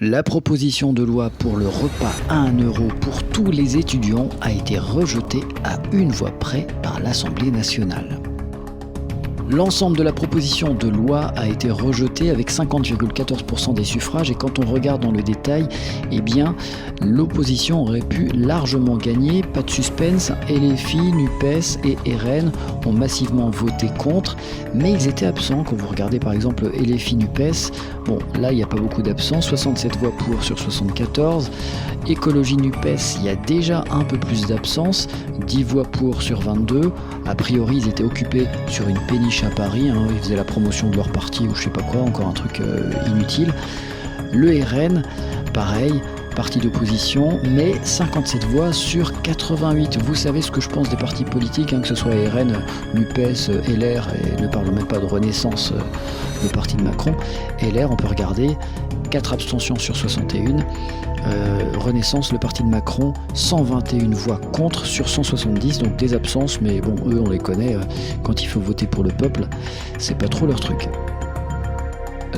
La proposition de loi pour le repas à 1 euro pour tous les étudiants a été rejetée à une voix près par l'Assemblée nationale. L'ensemble de la proposition de loi a été rejeté avec 50,14% des suffrages et quand on regarde dans le détail, eh bien, l'opposition aurait pu largement gagner. Pas de suspense, LFI, NUPES et RN ont massivement voté contre, mais ils étaient absents. Quand vous regardez par exemple LFI, NUPES, bon là il n'y a pas beaucoup d'absents, 67 voix pour sur 74. Écologie NUPES, il y a déjà un peu plus d'absence, 10 voix pour sur 22. A priori, ils étaient occupés sur une péniche à Paris, ils faisaient la promotion de leur parti ou je sais pas quoi, encore un truc inutile. Le RN, pareil, parti d'opposition, mais 57 voix sur 88. Vous savez ce que je pense des partis politiques, que ce soit RN, NUPES, LR, et ne parlons même pas de Renaissance, le parti de Macron. LR, on peut regarder, 4 abstentions sur 61. Renaissance, le parti de Macron, 121 voix contre sur 170, donc des absences, mais bon, eux on les connaît, quand il faut voter pour le peuple, c'est pas trop leur truc.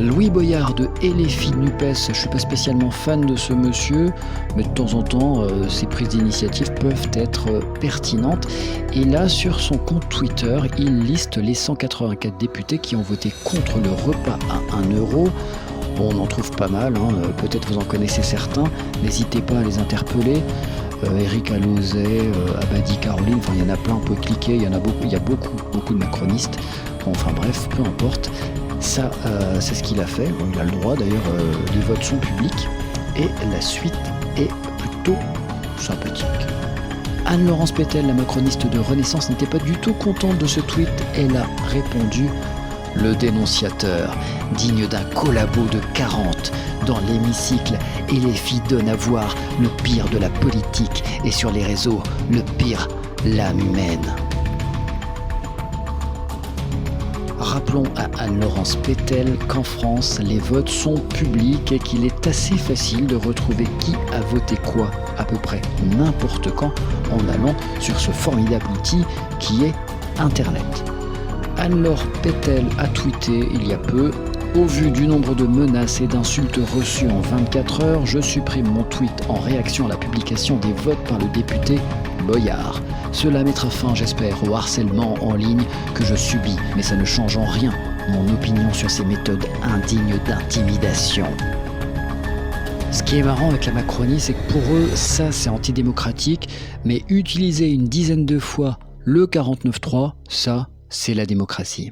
Louis Boyard de LFI NUPES, je suis pas spécialement fan de ce monsieur, mais de temps en temps, ses prises d'initiative peuvent être pertinentes. Et là, sur son compte Twitter, il liste les 184 députés qui ont voté contre le repas à 1 euro. Bon, on en trouve pas mal, peut-être vous en connaissez certains, n'hésitez pas à les interpeller. Éric Alauzet, Abadi Caroline, il y en a plein, on peut cliquer, il y a beaucoup de macronistes. Bon, enfin bref, peu importe. Ça, c'est ce qu'il a fait. Bon, il a le droit, d'ailleurs, les votes sont publics. Et la suite est plutôt sympathique. Anne-Laurence Pétel, la macroniste de Renaissance, n'était pas du tout contente de ce tweet. Elle a répondu « Le dénonciateur, digne d'un collabo de 40 dans l'hémicycle, et les filles donnent à voir le pire de la politique et sur les réseaux, le pire, l'âme humaine. » Rappelons à Anne-Laurence Pétel qu'en France, les votes sont publics et qu'il est assez facile de retrouver qui a voté quoi, à peu près n'importe quand, en allant sur ce formidable outil qui est Internet. Anne-Laure Pétel a tweeté il y a peu « Au vu du nombre de menaces et d'insultes reçues en 24 heures, je supprime mon tweet en réaction à la publication des votes par le député Boyard. Cela mettra fin, j'espère, au harcèlement en ligne que je subis, mais ça ne change en rien mon opinion sur ces méthodes indignes d'intimidation. » Ce qui est marrant avec la Macronie, c'est que pour eux, ça c'est antidémocratique, mais utiliser une dizaine de fois le 49.3, ça c'est la démocratie.